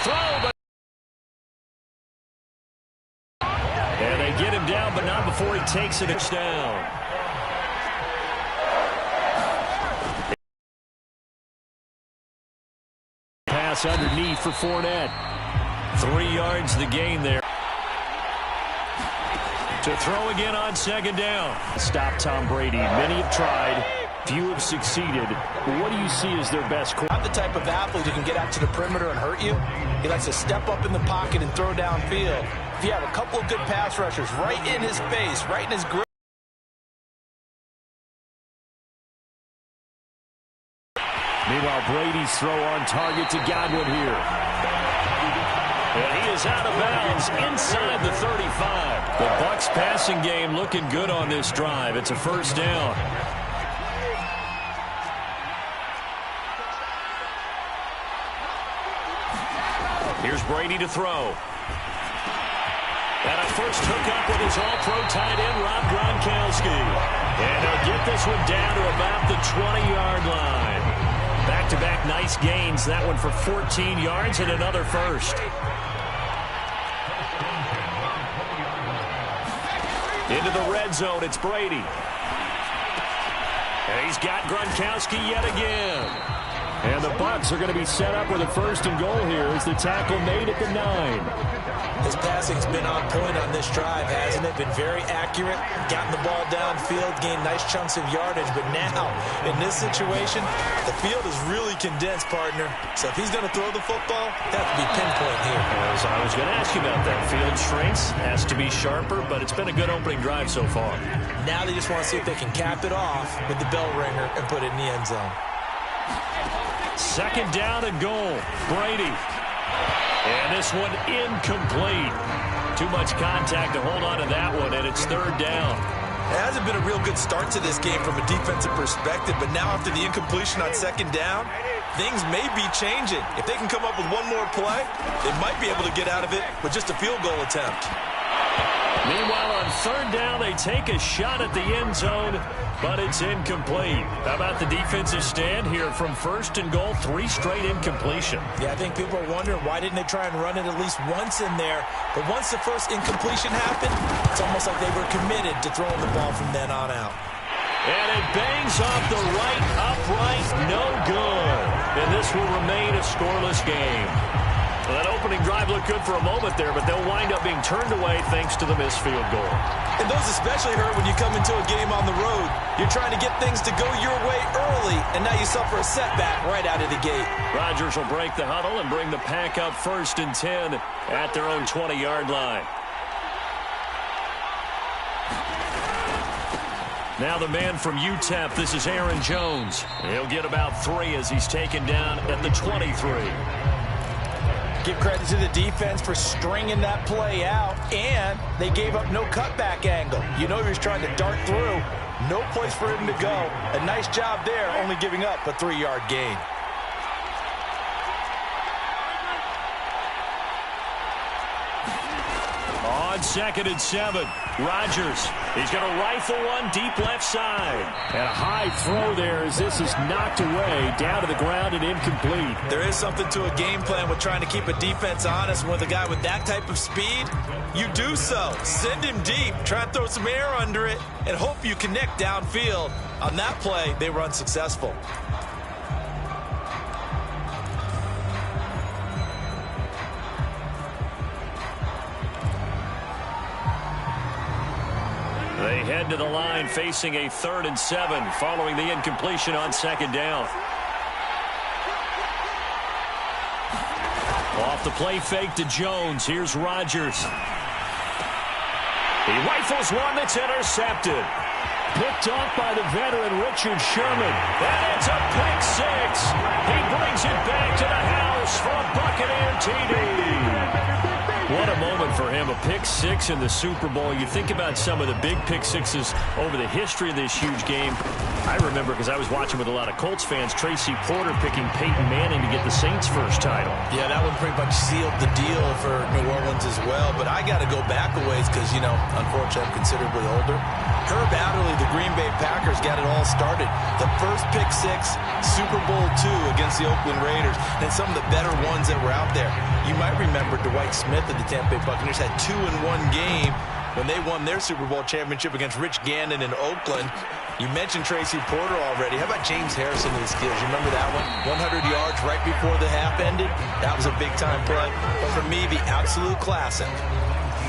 throw, but and they get him down, but not before he takes it down. Pass underneath for Fournette. 3 yards the gain there. To throw again on second down. Stop Tom Brady. Many have tried. Few have succeeded. What do you see as their best quarterback? Not the type of athlete who can get out to the perimeter and hurt you. He likes to step up in the pocket and throw downfield. If you have a couple of good pass rushers right in his face, right in his grip. Meanwhile, Brady's throw on target to Godwin here. And he is out of bounds inside the 35. The Bucs passing game looking good on this drive. It's a first down. Here's Brady to throw. And a first hookup with his all-pro tight end, Rob Gronkowski. And they'll get this one down to about the 20-yard line. Back-to-back nice gains. That one for 14 yards and another first. Into the red zone, it's Brady. And he's got Gronkowski yet again. And the Bucs are going to be set up with a first and goal here as the tackle made at the 9. His passing's been on point on this drive, hasn't it? Been very accurate, gotten the ball downfield, gained nice chunks of yardage. But now, in this situation, the field is really condensed, partner. So if he's going to throw the football, that has to be pinpoint here. As I was going to ask you about that. Field shrinks, has to be sharper, but it's been a good opening drive so far. Now they just want to see if they can cap it off with the bell ringer and put it in the end zone. Second down and goal. Brady. And this one incomplete. Too much contact to hold on to that one, and it's third down. It hasn't been a real good start to this game from a defensive perspective, but now after the incompletion on second down, things may be changing. If they can come up with one more play, they might be able to get out of it with just a field goal attempt. Meanwhile, on third down, they take a shot at the end zone, but it's incomplete. How about the defensive stand here from first and goal? 3 straight incompletion. Yeah, I think people are wondering why didn't they try and run it at least once in there. But once the first incompletion happened, it's almost like they were committed to throwing the ball from then on out. And it bangs off the right upright, no good. And this will remain a scoreless game. Well, that opening drive looked good for a moment there, but they'll wind up being turned away thanks to the missed field goal. And those especially hurt when you come into a game on the road. You're trying to get things to go your way early, and now you suffer a setback right out of the gate. Rodgers will break the huddle and bring the pack up first and 10 at their own 20-yard line. Now the man from UTEP, this is Aaron Jones. He'll get about 3 as he's taken down at the 23. Give credit to the defense for stringing that play out, and they gave up no cutback angle. You know he was trying to dart through. No place for him to go. A nice job there, only giving up a 3-yard gain. On second and 7, Rodgers. He's going to rifle one deep left side. And a high throw there as this is knocked away, down to the ground and incomplete. There is something to a game plan with trying to keep a defense honest. And with a guy with that type of speed, you do so. Send him deep, try and throw some air under it, and hope you connect downfield. On that play, they were unsuccessful. They head to the line facing a 3rd and 7 following the incompletion on second down. Off the play fake to Jones. Here's Rodgers. He rifles one that's intercepted. Picked off by the veteran Richard Sherman. And it's a pick 6. He brings it back to the house for a Buccaneer TD. What a moment for him, a pick 6 in the Super Bowl. You think about some of the big pick 6s over the history of this huge game. I remember, because I was watching with a lot of Colts fans, Tracy Porter picking Peyton Manning to get the Saints' first title. Yeah, that one pretty much sealed the deal for New Orleans as well. But I got to go back a ways because, you know, unfortunately I'm considerably older. Herb Adderley, the Green Bay Packers, got it all started. The first pick six, Super Bowl II against the Oakland Raiders, and some of the better ones that were out there. You might remember Dwight Smith of the Tampa Bay Buccaneers had 2 in one game when they won their Super Bowl championship against Rich Gannon in Oakland. You mentioned Tracy Porter already. How about James Harrison and the Steelers? You remember that one? 100 yards right before the half ended? That was a big-time play. But for me, the absolute classic,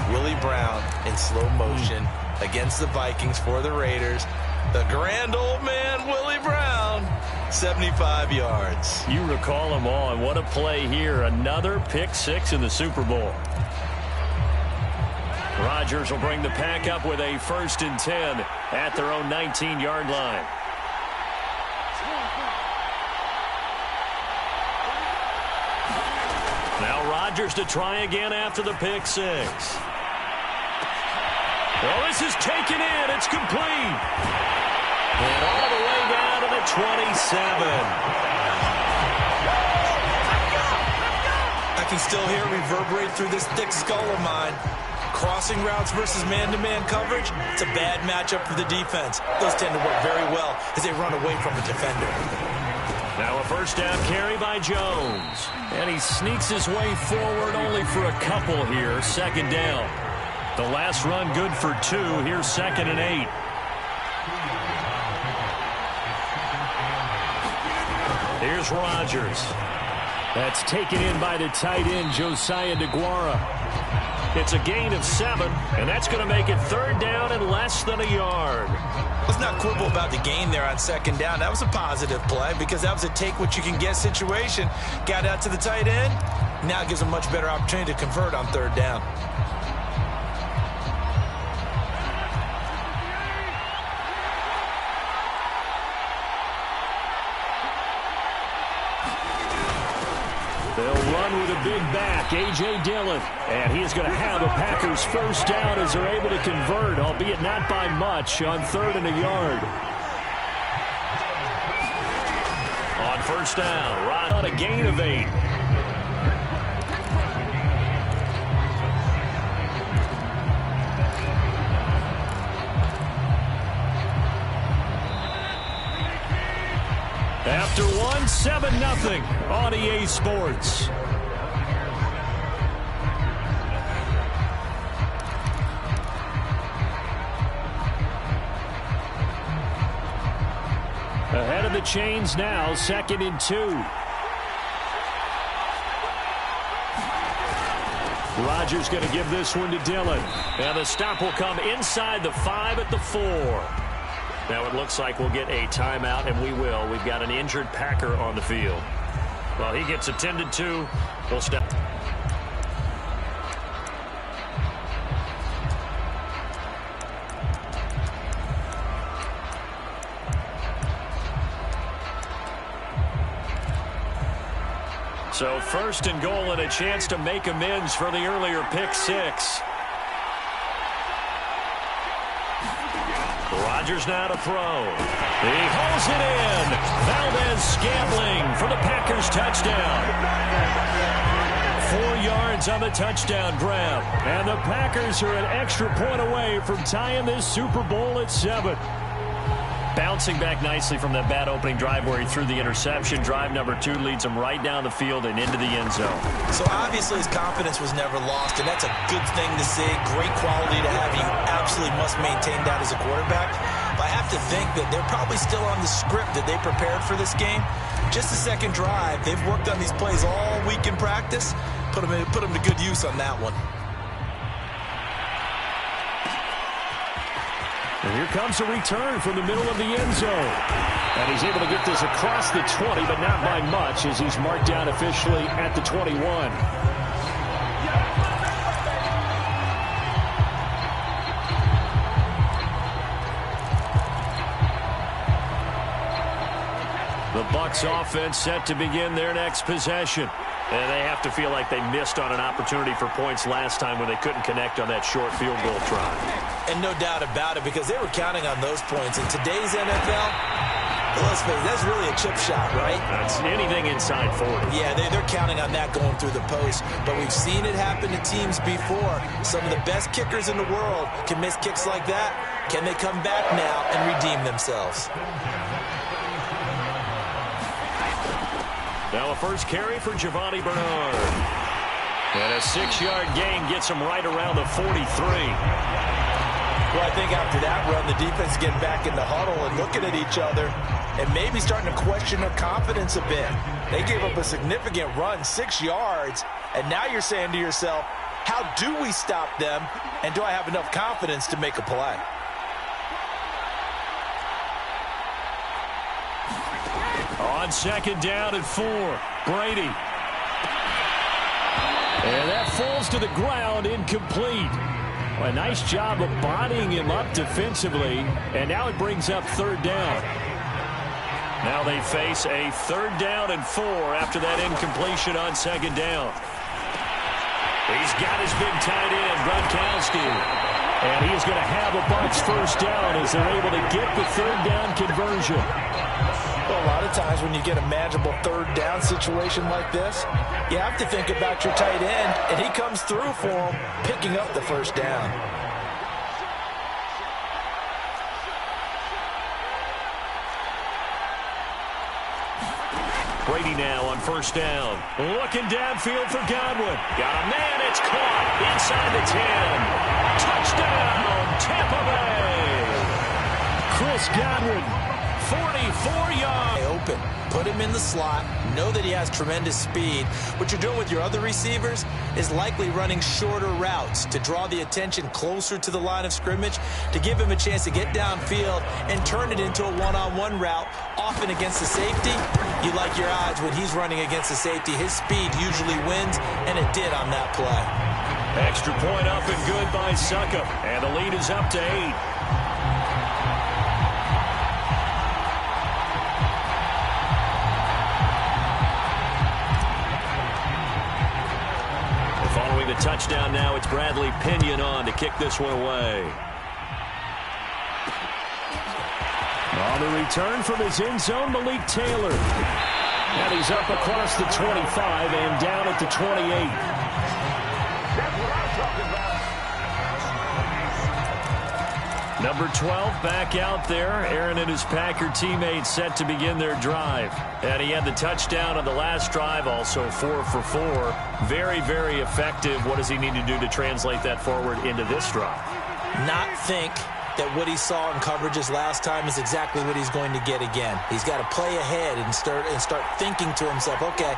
Willie Brown in slow motion against the Vikings for the Raiders. The grand old man, Willie Brown, 75 yards. You recall them all, and what a play here. Another pick six in the Super Bowl. Rodgers will bring the pack up with a 1st and 10 at their own 19-yard line. Now Rodgers to try again after the pick six. Well, this is taken in. It's complete. And all the way down to the 27. I can still hear it reverberate through this thick skull of mine. Crossing routes versus man-to-man coverage, it's a bad matchup for the defense. Those tend to work very well as they run away from a defender. Now a first down carry by Jones. And he sneaks his way forward only for a couple here. 2nd down. The last run good for 2. Here's 2nd and 8. Here's Rodgers. That's taken in by the tight end, Josiah DeGuara. It's a gain of 7, and that's going to make it 3rd down and less than a yard. Let's not quibble about the gain there on 2nd down. That was a positive play because that was a take-what-you-can-get situation. Got out to the tight end. Now it gives a much better opportunity to convert on 3rd down. They'll run with a big back, A.J. Dillon. And he is going to have a Packers 1st down as they're able to convert, albeit not by much, on 3rd and a yard. On 1st down, Rod on a gain of 8. After 1, 7-0 on EA Sports. Ahead of the chains now, 2nd and 2. Rodgers going to give this one to Dillon. And the stop will come inside the 5 at the 4. Now it looks like we'll get a timeout, and we will. We've got an injured Packer on the field. Well, he gets attended to. We'll step. So 1st and goal and a chance to make amends for the earlier pick six. Rodgers now to throw. He hauls it in. Valdez-Scantling for the Packers touchdown. 4 yards on the touchdown grab. And the Packers are an extra point away from tying this Super Bowl at 7. Bouncing back nicely from that bad opening drive where he threw the interception. Drive number 2 leads him right down the field and into the end zone. So obviously his confidence was never lost, and that's a good thing to see. Great quality to have. You absolutely must maintain that as a quarterback. But I have to think that they're probably still on the script that they prepared for this game. Just the 2nd drive. They've worked on these plays all week in practice. Put them to good use on that one. And here comes a return from the middle of the end zone. And he's able to get this across the 20, but not by much as he's marked down officially at the 21. The Bucs offense set to begin their next possession. And they have to feel like they missed on an opportunity for points last time when they couldn't connect on that short field goal try. And no doubt about it, because they were counting on those points. In today's NFL, Let's face it, that's really a chip shot, right? That's anything inside 40. Yeah, they're counting on that going through the post. But we've seen it happen to teams before. Some of the best kickers in the world can miss kicks like that. Can they come back now and redeem themselves? Now a first carry for Giovanni Bernard. And a 6-yard gain gets him right around the 43. Well, I think after that run, the defense is getting back in the huddle and looking at each other and maybe starting to question their confidence a bit. They gave up a significant run, 6 yards, and now you're saying to yourself, how do we stop them, and do I have enough confidence to make a play? On second down and 4, Brady. And that falls to the ground, incomplete. A nice job of bodying him up defensively, and now it brings up third down. Now they face a third down and 4 after that incompletion on second down. He's got his big tight end, Gronkowski. And he's going to have a Bucs first down as they're able to get the third down conversion. Well, a lot of times when you get a manageable third down situation like this, you have to think about your tight end, and he comes through for him, picking up the first down. Brady now on first down. Looking downfield for Godwin. Got a man, it's caught inside the 10. Touchdown, Tampa Bay. Chris Godwin, 44 yards. Open. Put him in the slot. Know that he has tremendous speed. What you're doing with your other receivers is likely running shorter routes to draw the attention closer to the line of scrimmage, to give him a chance to get downfield and turn it into a one-on-one route, often against the safety. You like your odds when he's running against the safety. His speed usually wins, and it did on that play. Extra point up and good by Suckup, and the lead is up to 8. Following the touchdown now, it's Bradley Pinion on to kick this one away. On the return from his end zone, Malik Taylor. And he's up across the 25 and down at the 28. Number 12 back out there. Aaron and his Packer teammates set to begin their drive. And he had the touchdown on the last drive, also 4 for 4. Very, very effective. What does he need to do to translate that forward into this drive? Not think that what he saw in coverages last time is exactly what he's going to get again. He's got to play ahead and start thinking to himself, okay,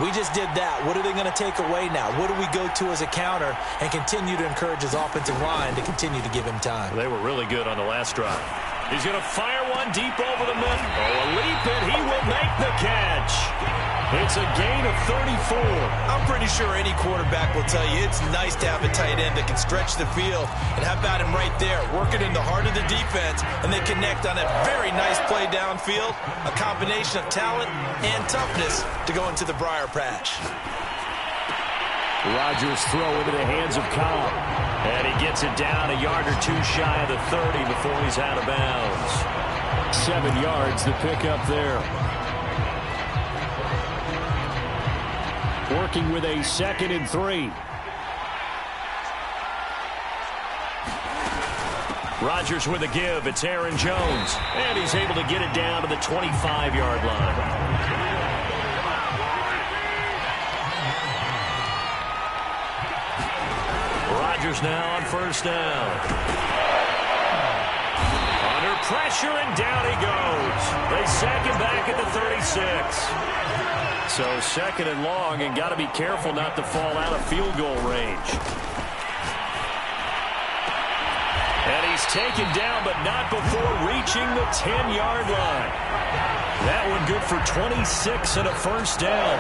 we just did that. What are they going to take away now? What do we go to as a counter? And continue to encourage his offensive line to continue to give him time. They were really good on the last drive. He's going to fire one deep over the middle. Oh, a leap, and he will make the catch. It's a gain of 34. I'm pretty sure any quarterback will tell you it's nice to have a tight end that can stretch the field. And how about him right there, working in the heart of the defense, and they connect on a very nice play downfield. A combination of talent and toughness to go into the briar patch. Rodgers throw into the hands of Cobb. And he gets it down a yard or two shy of the 30 before he's out of bounds. 7 yards the pickup there. Working with a 2nd and 3. Rodgers with a give. It's Aaron Jones. And he's able to get it down to the 25-yard line. Rodgers now on first down. Under pressure, and down he goes. They sack him back at the 36. So 2nd and long, and got to be careful not to fall out of field goal range. And he's taken down, but not before reaching the 10-yard line. That one good for 26 and a first down.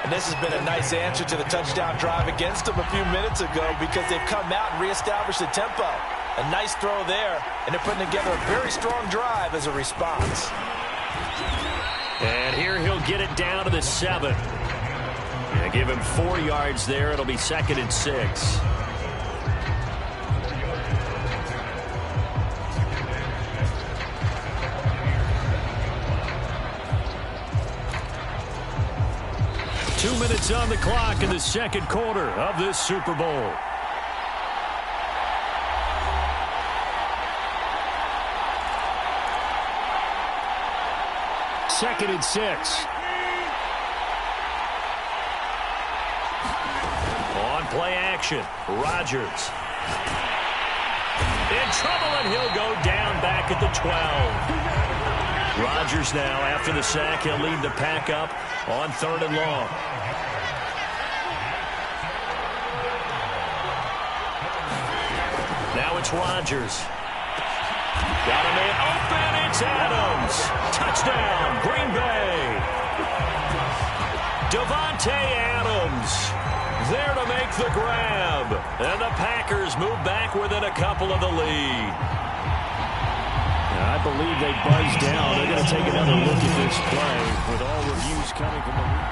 And this has been a nice answer to the touchdown drive against them a few minutes ago, because they've come out and reestablished the tempo. A nice throw there, and they're putting together a very strong drive as a response. And here he'll get it down to the 7. And give him 4 yards there. It'll be 2nd and 6. 2 minutes on the clock in the second quarter of this Super Bowl. Second and 6. On play action, Rodgers. In trouble, and he'll go down back at the 12. Rodgers now, after the sack, he'll lead the pack up on 3rd and long. Now it's Rodgers. Got a man open. It's Adams. Touchdown, Green Bay. Davante Adams there to make the grab. And the Packers move back within a couple of the lead. I believe they buzzed down. They're going to take another look at this play with all reviews coming from the league.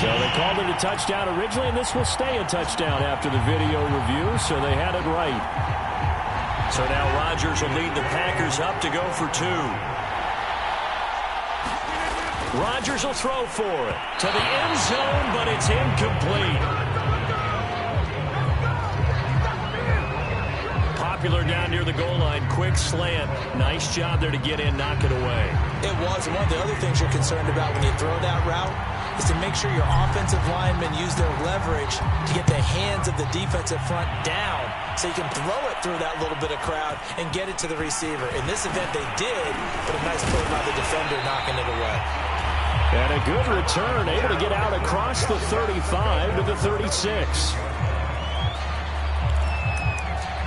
So they called it a touchdown originally, and this will stay a touchdown after the video review, so they had it right. So now Rodgers will lead the Packers up to go for 2. Rodgers will throw for it to the end zone, but it's incomplete. Popular down near the goal line. Quick slant. Nice job there to get in, knock it away. It was. And one of the other things you're concerned about when you throw that route is to make sure your offensive linemen use their leverage to get the hands of the defensive front down so you can throw it through that little bit of crowd and get it to the receiver. In this event, they did, but a nice play by the defender knocking it away. And a good return, able to get out across the 35 to the 36.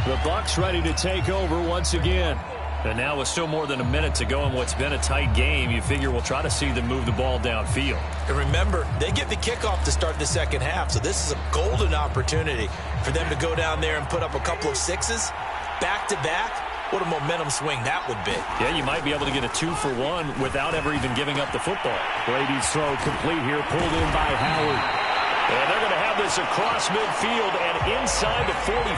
The Bucs ready to take over once again. And now with still more than a minute to go in what's been a tight game, you figure we'll try to see them move the ball downfield. And remember, they get the kickoff to start the second half, so this is a golden opportunity for them to go down there and put up a couple of sixes back-to-back. What a momentum swing that would be. Yeah, you might be able to get a 2-for-1 without ever even giving up the football. Brady's throw complete here, pulled in by Howard. And they're going to have this across midfield and inside the 45.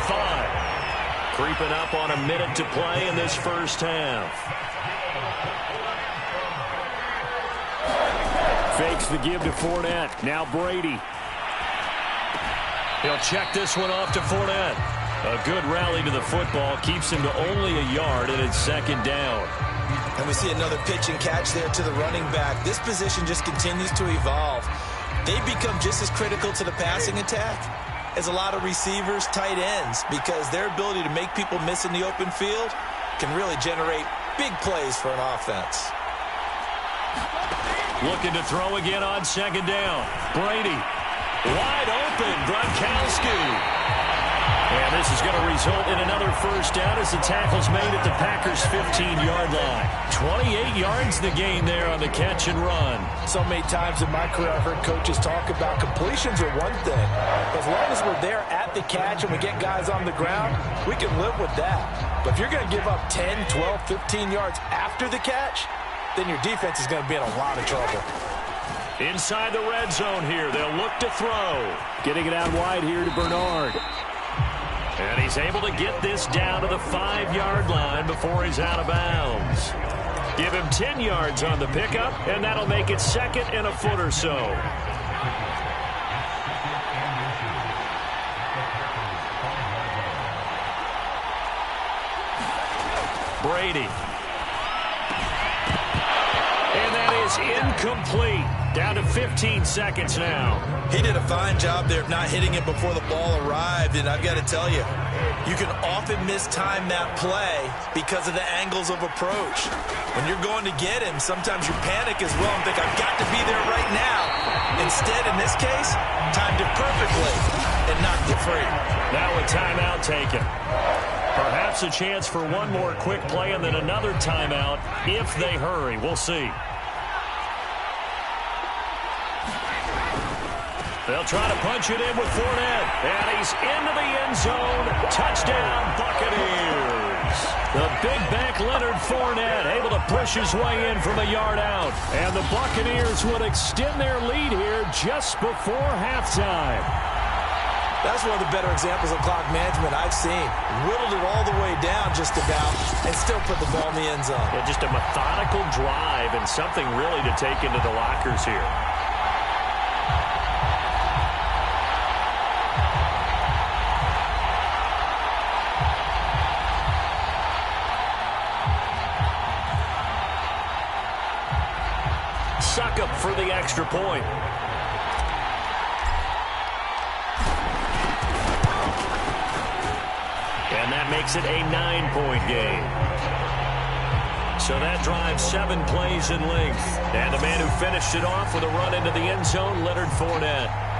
Creeping up on a minute to play in this first half. Fakes the give to Fournette. Now Brady. He'll check this one off to Fournette. A good rally to the football. Keeps him to only a yard, and it's second down. And we see another pitch and catch there to the running back. This position just continues to evolve. They become just as critical to the passing attack as a lot of receivers, tight ends, because their ability to make people miss in the open field can really generate big plays for an offense. Looking to throw again on second down. Brady, wide open, Gronkowski. And this is going to result in another first down as the tackle's made at the Packers' 15-yard line. 28 yards the gain there on the catch and run. So many times in my career I've heard coaches talk about completions are one thing. As long as we're there at the catch and we get guys on the ground, we can live with that. But if you're going to give up 10, 12, 15 yards after the catch, then your defense is going to be in a lot of trouble. Inside the red zone here, they'll look to throw. Getting it out wide here to Bernard. And he's able to get this down to the 5-yard line before he's out of bounds. Give him 10 yards on the pickup, and that'll make it second and a foot or so. Brady. And that is incomplete. Down to 15 seconds now. He did a fine job there of not hitting it before the ball arrived, and I've got to tell you, you can often mistime that play because of the angles of approach. When you're going to get him, sometimes you panic as well and think, I've got to be there right now. Instead, in this case, timed it perfectly and knocked it free. Now a timeout taken. Perhaps a chance for one more quick play and then another timeout if they hurry. We'll see. They'll try to punch it in with Fournette. And he's into the end zone. Touchdown, Buccaneers. The big back Leonard Fournette able to push his way in from a yard out. And the Buccaneers would extend their lead here just before halftime. That's one of the better examples of clock management I've seen. Whittled it all the way down just about, and still put the ball in the end zone. Yeah, just a methodical drive and something really to take into the lockers here. Suck up for the extra point. And that makes it a 9-point game. So that drives 7 plays in length. And the man who finished it off with a run into the end zone, Leonard Fournette.